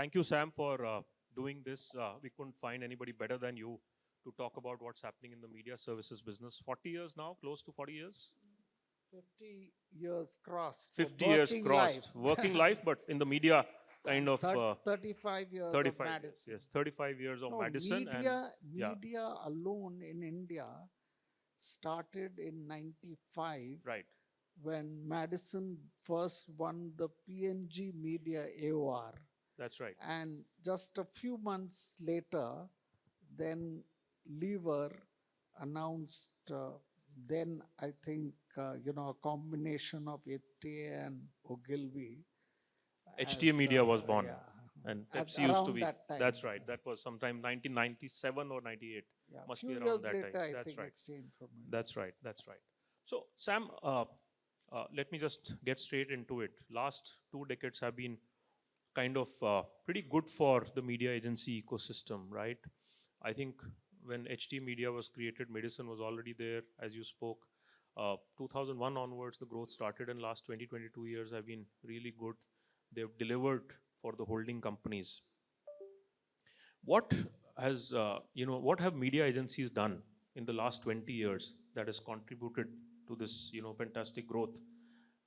thank you, Sam, for doing this. We couldn't find anybody better than you to talk about what's happening in the media services business. 40 years now, close to 40 years? 50 years crossed for 50 years working life. crossed. Working life, but in the media, kind of 35 years of 35 years. Madison. Yes, 35 years of No, Madison. Yeah, media alone in India started in 95 right. when Madison first won the PNG Media AOR. That's right. And just a few months later, then Lever announced, then I think, a combination of HTA and Ogilvy. HTA Media was born. Yeah, And Pepsi used to around be. that time. That's right. That was sometime 1997 or 98. Yeah, Must few be around years that later, time. I That's think right. exchange for money. That's right. That's right. So, Sam, let me just get straight into it. Last 2 decades have been kind of pretty good for the media agency ecosystem, right? I think when HT Media was created, Madison was already there, as you spoke. 2001 onwards, the growth started, and last 20, 22 years have been really good. They've delivered for the holding companies. What has, what have media agencies done in the last 20 years that has contributed to this, fantastic growth?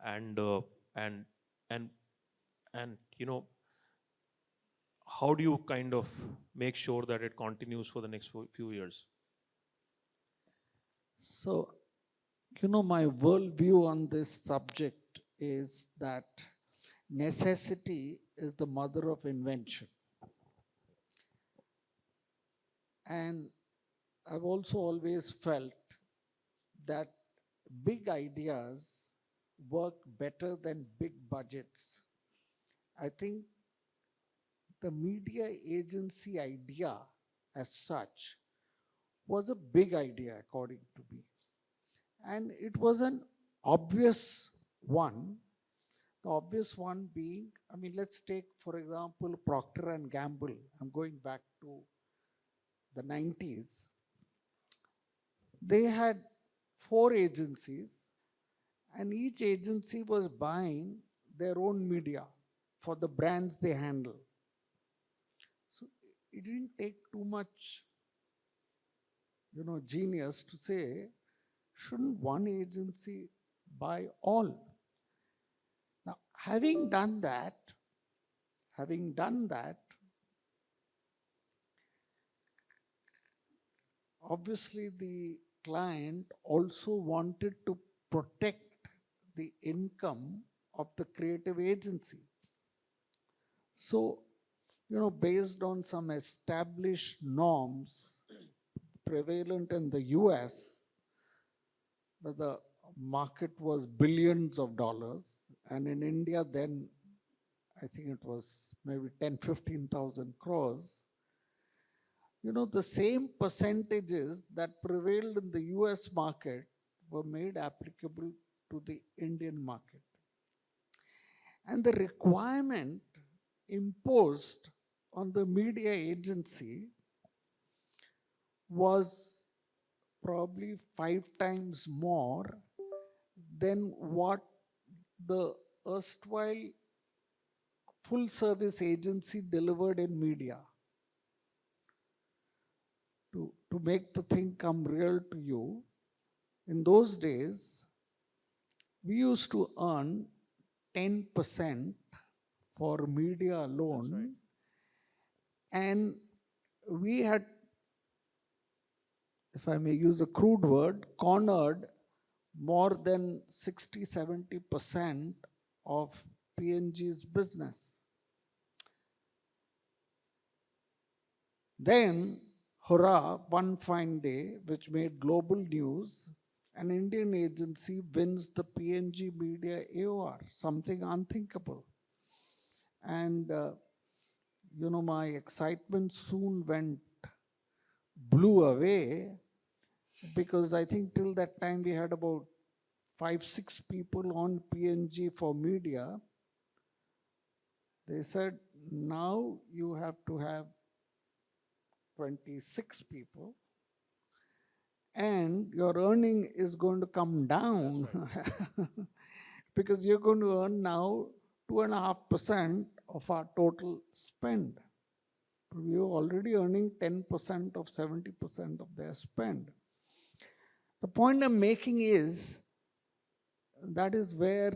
And, and, and, and, how do you kind of make sure that it continues for the next few years? So, my worldview on this subject is that necessity is the mother of invention. And I've also always felt that big ideas work better than big budgets. I think the media agency idea as such was a big idea, according to me. And it was an obvious one. The obvious one being, let's take, for example, Procter and Gamble. I'm going back to the 90s. They had 4 agencies, and each agency was buying their own media for the brands they handle. So it didn't take too much, genius to say, shouldn't one agency buy all? Now, having done that, obviously the client also wanted to protect the income of the creative agency. So, based on some established norms prevalent in the US, where the market was billions of dollars, and in India then I think it was maybe 10, 15,000 crores. The same percentages that prevailed in the US market were made applicable to the Indian market. And the requirement imposed on the media agency was probably 5 times more than what the erstwhile full service agency delivered in media. To make the thing come real to you, in those days, we used to earn 10% for media alone. Right. And we had, if I may use a crude word, cornered more than 60-70% of P&G's business. Then, hurrah, one fine day, which made global news, an Indian agency wins the P&G Media AOR, something unthinkable. And, my excitement soon blew away, because I think till that time we had about 5-6 people on P&G for media. They said, now you have to have 26 people, and your earning is going to come down. Right. Because you're going to earn now 2.5% of our total spend. We were already earning 10% of 70% of their spend. The point I'm making is that is where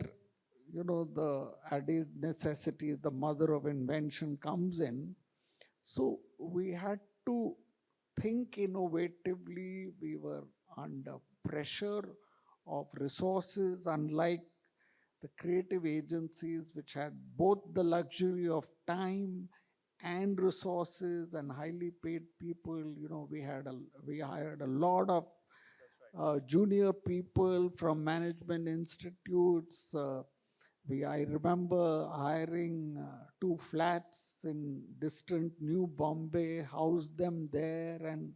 the added necessity, the mother of invention comes in. So we had to think innovatively. We were under pressure of resources, unlike the creative agencies, which had both the luxury of time and resources and highly paid people. We hired a lot of junior people from management institutes. I remember hiring two flats in distant New Bombay, housed them there, and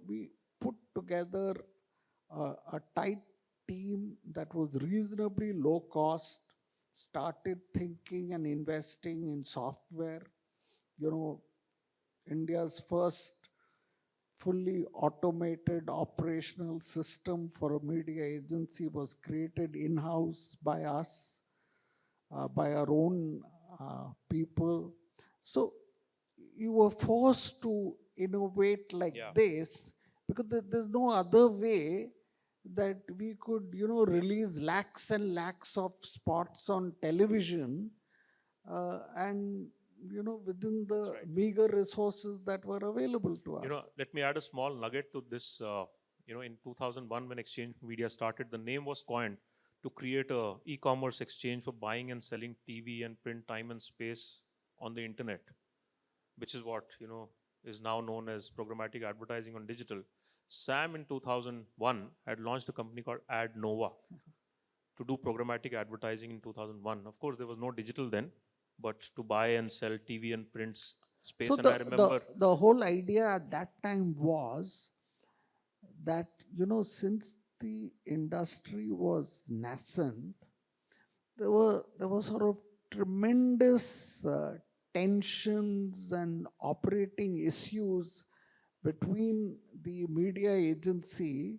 we put together a tight team that was reasonably low cost. Started thinking and investing in software. You know, India's first fully automated operational system for a media agency was created in-house by us, by our own people. So you were forced to innovate like Yeah. this because there's no other way that we could, release lakhs and lakhs of spots on television, and within the Right. meager resources that were available to us. Let me add a small nugget to this. In 2001, when Exchange Media started, the name was coined to create a e-commerce exchange for buying and selling TV and print time and space on the internet, which is what is now known as programmatic advertising on digital. Sam in 2001 had launched a company called Ad Nova to do programmatic advertising in 2001. Of course, there was no digital then, but to buy and sell TV and prints So space. And I remember, the whole idea at that time was that, since the industry was nascent, there were sort of tremendous tensions and operating issues between the media agency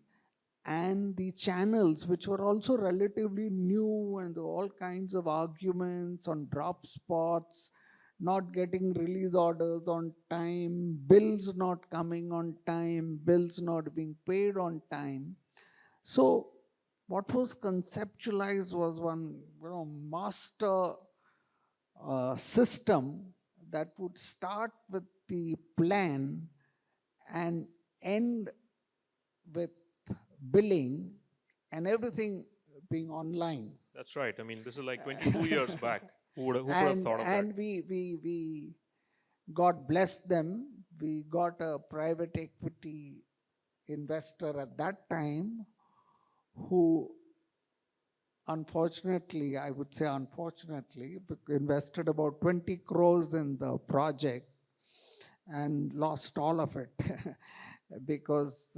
and the channels, which were also relatively new, and there were all kinds of arguments on drop spots, not getting release orders on time, bills not coming on time, bills not being paid on time. So what was conceptualized was one master system that would start with the plan and end with billing and everything being online. that's right. I mean, this is like 22 years back. Who could have and thought of that? and we God bless them, we got a private equity investor at that time who, unfortunately, I would say unfortunately, invested about 20 crores in the project and lost all of it because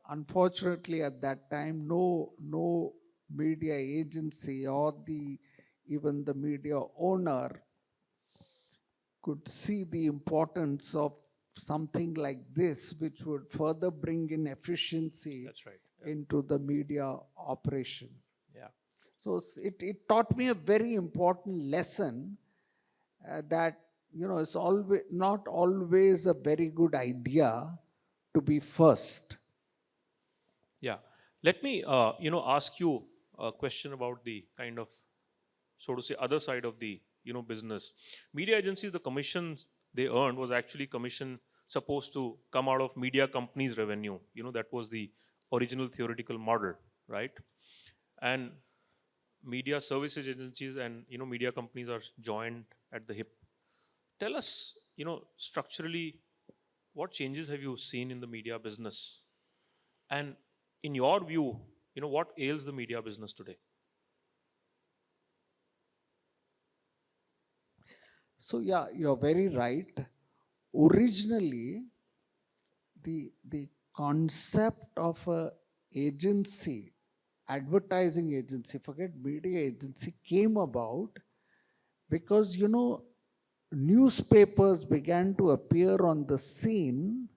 unfortunately at that time no media agency or even the media owner could see the importance of something like this, which would further bring in efficiency. That's right. Yeah. Into the media operation. Yeah. So it taught me a very important lesson, that it's always not always a very good idea to be first. Yeah. Let me, ask you a question about the kind of, so to say, other side of the, business. Media agencies, the commissions they earned was actually commission supposed to come out of media companies' revenue. That was the original theoretical model, right? And media services agencies and, media companies are joined at the hip. Tell us, structurally, what changes have you seen in the media business? And in your view, what ails the media business today? So yeah, you're very right. Originally, the concept of a agency, advertising agency, forget media agency, came about because newspapers began to appear on the scene,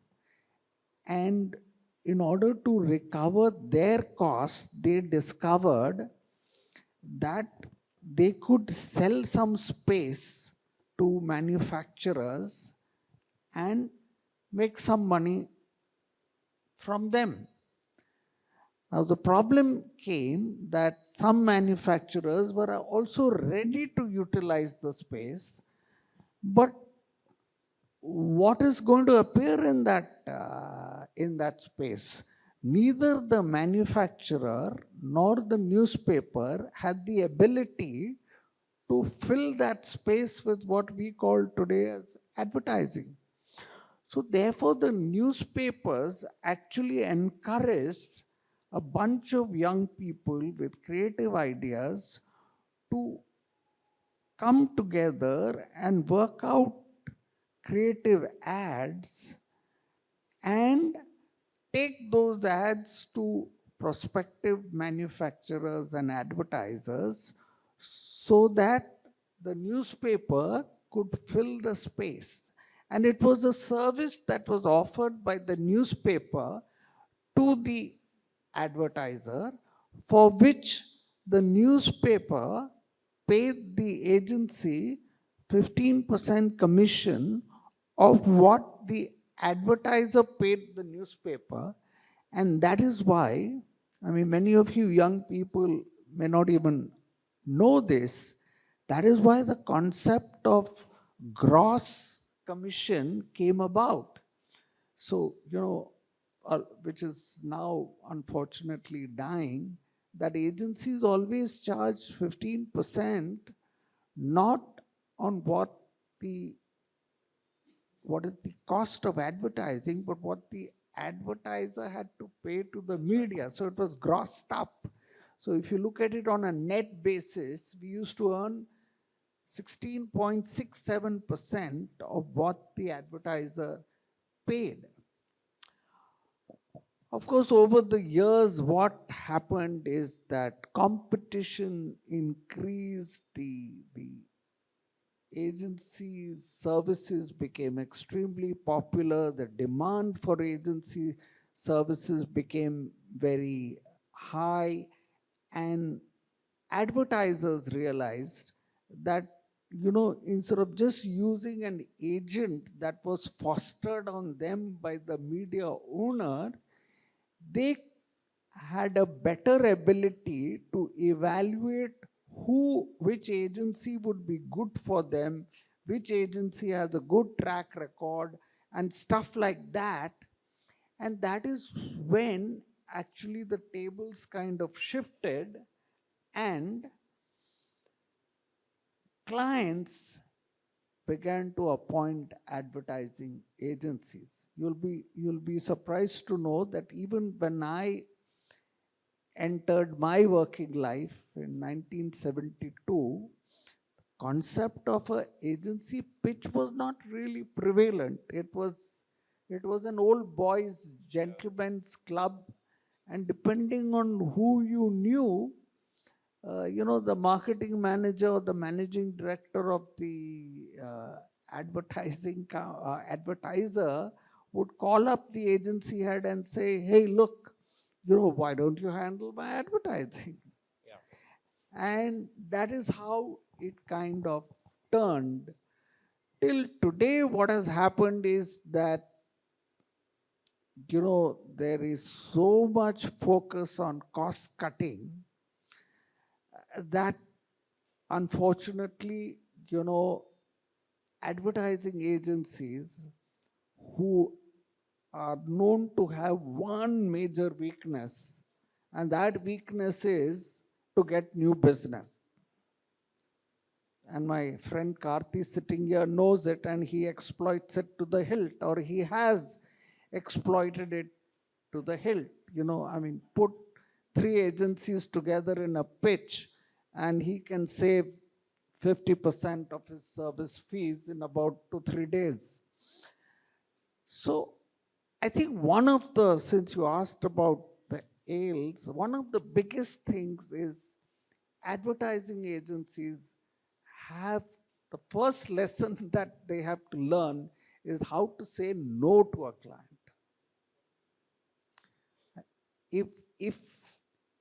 and in order to recover their costs, they discovered that they could sell some space to manufacturers and make some money from them. Now, the problem came that some manufacturers were also ready to utilize the space, but what is going to appear in that space? Neither the manufacturer nor the newspaper had the ability to fill that space with what we call today as advertising. So, therefore, the newspapers actually encouraged a bunch of young people with creative ideas to come together and work out creative ads and take those ads to prospective manufacturers and advertisers so that the newspaper could fill the space. And it was a service that was offered by the newspaper to the advertiser, for which the newspaper paid the agency 15% commission of what the advertiser paid the newspaper. And that is why, I mean, many of you young people may not even know this. That is why the concept of gross commission came about. So, which is now unfortunately dying, that agencies always charge 15%, not on the what is the cost of advertising, but what the advertiser had to pay to the media. So it was grossed up. So if you look at it on a net basis, we used to earn 16.67% of what the advertiser paid. Of course, over the years, what happened is that competition increased, the agencies' services became extremely popular, the demand for agency services became very high, and advertisers realized that, instead of just using an agent that was fostered on them by the media owner, they had a better ability to evaluate which agency would be good for them, which agency has a good track record, and stuff like that. And that is when actually the tables kind of shifted, and clients began to appoint advertising agencies. You'll be surprised to know that even when I entered my working life in 1972, concept of an agency pitch was not really prevalent. It was an old boys gentlemen's club, and depending on who you knew, the marketing manager or the managing director of the advertiser would call up the agency head and say, hey, look, why don't you handle my advertising? Yeah. And that is how it kind of turned. Till today, what has happened is that, there is so much focus on cost cutting that unfortunately, advertising agencies who are known to have one major weakness, and that weakness is to get new business. And my friend Karthi sitting here knows it, and he exploits it to the hilt, or he has exploited it to the hilt. Put 3 agencies together in a pitch, and he can save 50% of his service fees in about 2-3 days. So I think since you asked about the ails, one of the biggest things is advertising agencies have the first lesson that they have to learn is how to say no to a client.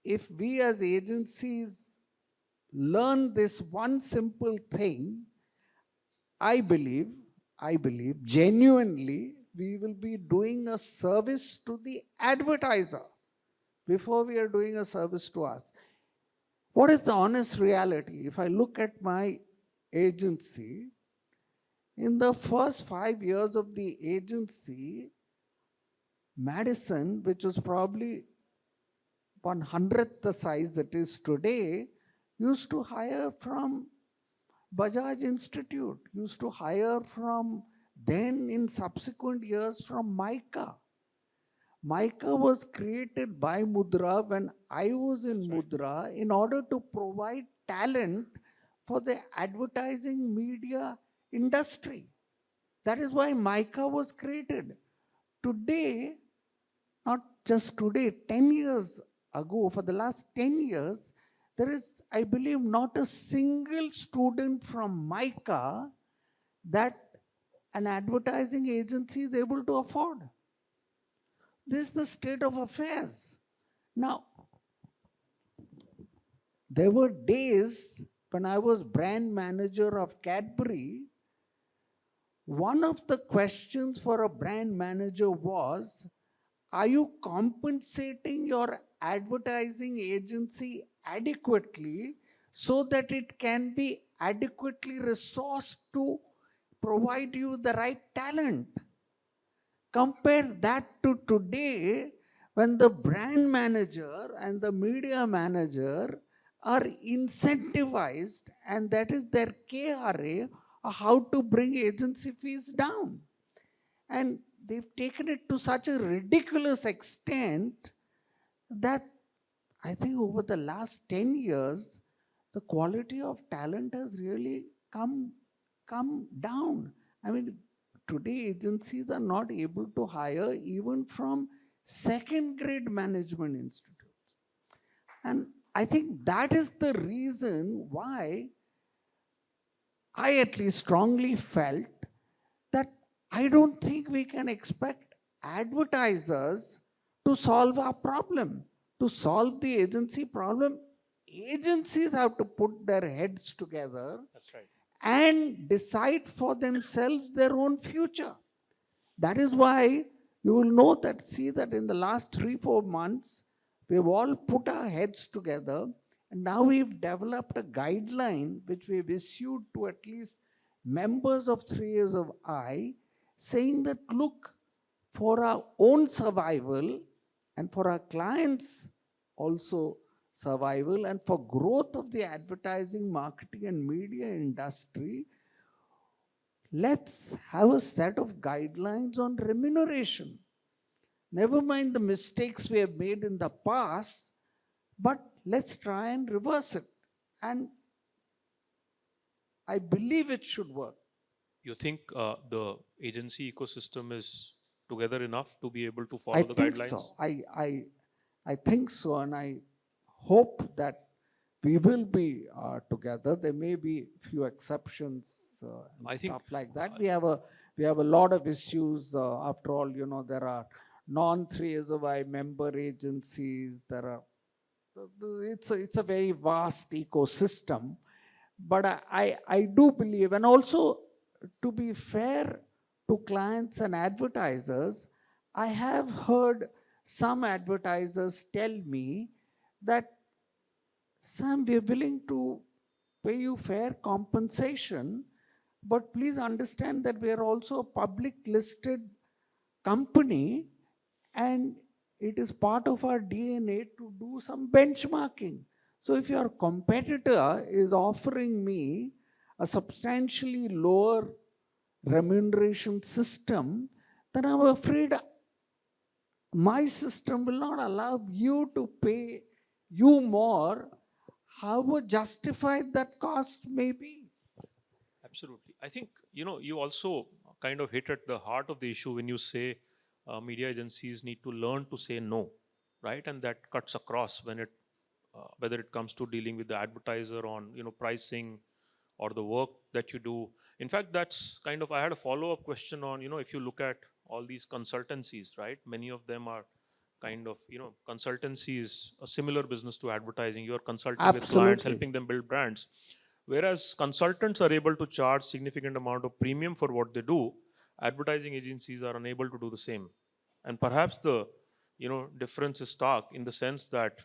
If we as agencies learn this one simple thing, I believe, I believe genuinely we will be doing a service to the advertiser before we are doing a service to us. What is the honest reality? If I look at my agency, in the first 5 years of the agency, Madison, which was probably 1/100th the size it is today, used to hire from Bajaj Institute, used to hire from then in subsequent years from Mica. Mica was created by Mudra when I was in Mudra in order to provide talent for the advertising media industry. That is why Mica was created. Today, not just today, 10 years ago, for the last 10 years, there is, I believe, not a single student from Mica that an advertising agency is able to afford. This is the state of affairs. Now, there were days when I was brand manager of Cadbury. One of the questions for a brand manager was, are you compensating your advertising agency adequately so that it can be adequately resourced to provide you the right talent? Compare that to today when the brand manager and the media manager are incentivized, and that is their KRA, how to bring agency fees down. And they've taken it to such a ridiculous extent that I think over the last 10 years, the quality of talent has really come down. I mean, today agencies are not able to hire even from second grade management institutes. And I think that is the reason why I at least strongly felt that I don't think we can expect advertisers to solve our problem. To solve the agency problem, agencies have to put their heads together. That's right. And decide for themselves their own future. That is why you will know that, see that in the last 3-4 months, we've all put our heads together, and now we've developed a guideline which we've issued to at least members of 3 years of I, saying that look, for our own survival and for our clients also survival and for growth of the advertising, marketing and media industry, let's have a set of guidelines on remuneration. Never mind the mistakes we have made in the past, but let's try and reverse it. And I believe it should work. You think the agency ecosystem is together enough to be able to follow the guidelines? I think so, and I hope that we will be together. There may be few exceptions and stuff like that. We have a lot of issues. After all, there are non-3SOI member agencies. There are it's a very vast ecosystem. But I do believe, and also to be fair to clients and advertisers, I have heard some advertisers tell me that, Sam, we're willing to pay you fair compensation, but please understand that we are also a public listed company, and it is part of our DNA to do some benchmarking. So if your competitor is offering me a substantially lower remuneration system, then I'm afraid my system will not allow you to pay you more, however justified that cost may be. Absolutely. I think, you also kind of hit at the heart of the issue when you say media agencies need to learn to say no, right? And that cuts across when whether it comes to dealing with the advertiser on, pricing or the work that you do. In fact, that's kind of, I had a follow-up question on, if you look at all these consultancies, right? Many of them are kind of, consultancy is a similar business to advertising. You're consulting with clients, Absolutely. helping them build brands. Whereas consultants are able to charge significant amount of premium for what they do, advertising agencies are unable to do the same. And perhaps the difference is stark in the sense that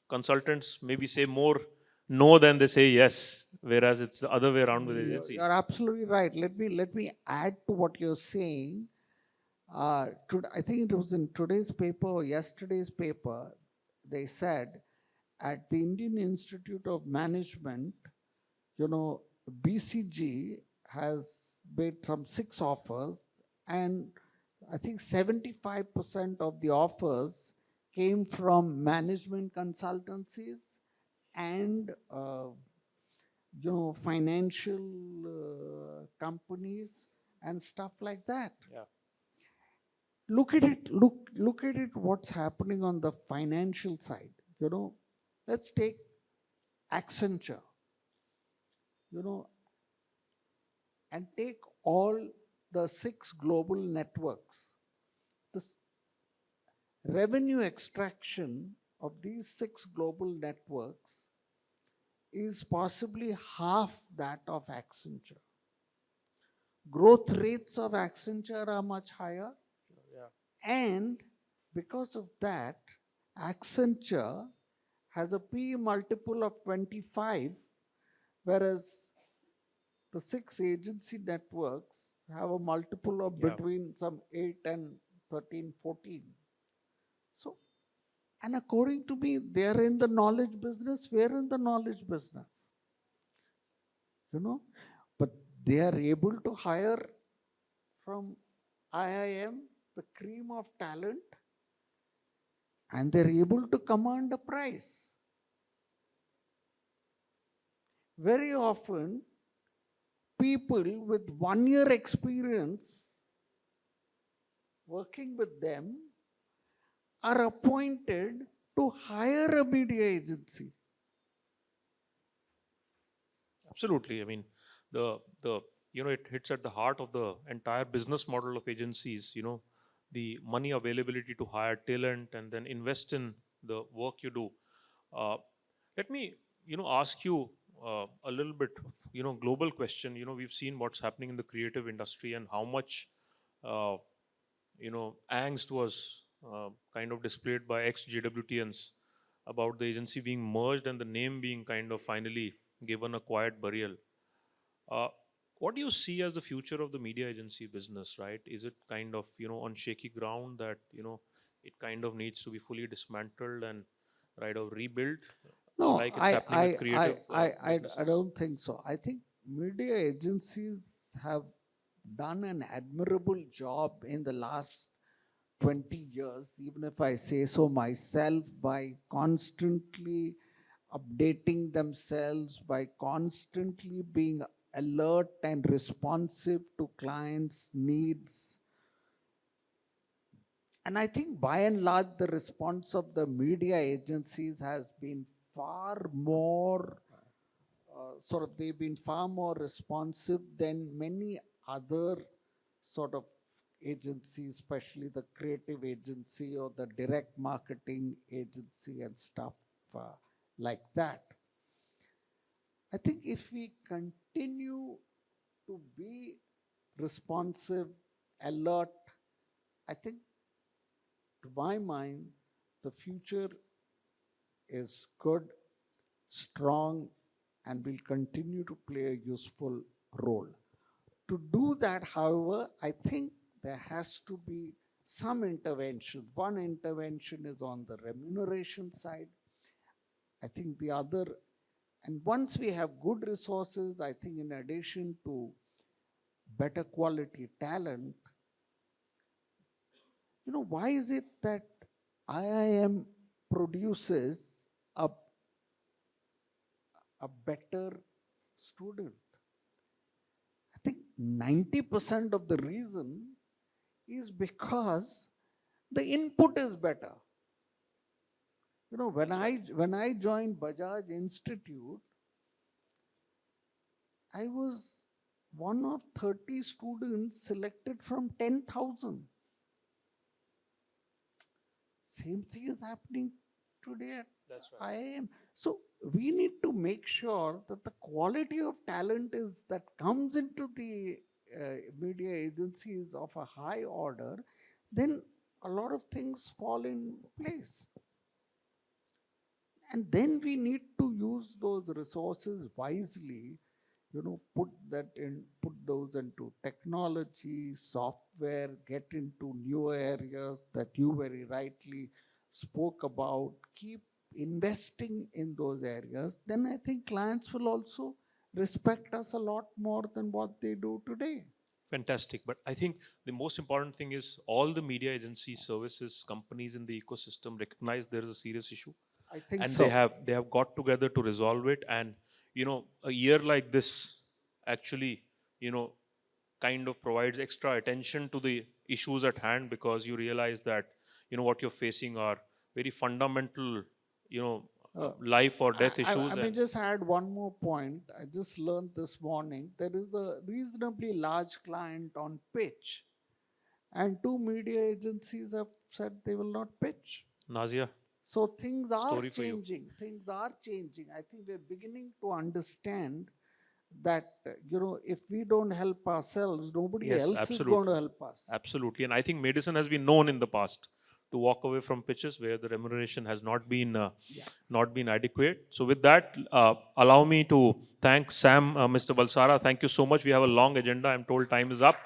consultants maybe say more no than they say yes, whereas it's the other way around with You're agencies. absolutely right. Let me add to what you're saying. I think it was in today's paper or yesterday's paper. They said at the Indian Institute of Management, BCG has made some 6 offers, and I think 75% of the offers came from management consultancies and financial companies and stuff like that. Yeah. Look at it, what's happening on the financial side. Let's take Accenture, you know and take all the 6 global networks. The revenue extraction of these 6 global networks is possibly half that of Accenture. Growth rates of Accenture are much higher, Yeah. and because of that, Accenture has a P multiple of 25, whereas the 6 agency networks have a multiple of Yeah. between some 8 and 13, 14. So, and according to me, they are in the knowledge business, we are in the knowledge business, you know, but they are able to hire from IIM the cream of talent, and they're able to command a price. Very often, people with 1 year experience working with them are appointed to hire a media agency. Absolutely. I mean, the it hits at the heart of the entire business model of agencies. The money availability to hire talent and then invest in the work you do. Uh, Let me ask you a little bit global question. We've seen what's happening in the creative industry and how much uh, angst was kind of displayed by ex-JWTNs about the agency being merged and the name being kind of finally given a quiet burial. Uh, what do you see as the future of the media agency business, right? Is it kind of, on shaky ground that, it kind of needs to be fully dismantled and right or rebuilt, No, like it's happening with creative I businesses? don't think so. I think media agencies have done an admirable job in the last 20 years, even if I say so myself, by constantly updating themselves, by constantly being alert and responsive to clients' needs. And I think by and large, the response of the media agencies has been far more, they've been far more responsive than many other sort of agencies, especially the creative agency or the direct marketing agency and stuff like that. I think if we continue to be responsive, alert, I think to my mind, the future is good, strong, and will continue to play a useful role. To do that, however, I think there has to be some intervention. One intervention is on the remuneration side. I think the other, and once we have good resources, I think in addition to better quality talent, why is it that IIM produces a, a better student? I think 90% of the reason is because the input is better. When That's right. I joined Bajaj Institute, I was one of 30 students selected from 10,000. Same thing is happening today at That's right. IIM. So we need to make sure that the quality of talent is that comes into the media agencies of a high order, then a lot of things fall in place. And then we need to use those resources wisely, put those into technology, software, get into new areas that you very rightly spoke about, keep investing in those areas. Then I think clients will also respect us a lot more than what they do today. Fantastic. But I think the most important thing is all the media agencies, services, companies in the ecosystem recognize there is a serious issue, I think and so. they have got together to resolve it. And a year like this actually, you know, kind of provides extra attention to the issues at hand, because you realize that what you're facing are very fundamental, Uh, life or death I issues. may And just add one more point. I just learned this morning there is a reasonably large client on pitch, and two media agencies have said they will not pitch. Nazia, So things are story for you. changing. Things are changing. I think we're beginning to understand that, if we don't help ourselves, nobody Yes, else is going to absolutely. help us. Absolutely. And I think Madison has been known in the past to walk away from pitches where the remuneration has Yeah. not been adequate. So with that, allow me to thank Sam, Mr. Balsara. Thank you so much. We have a long agenda. I'm told time is up.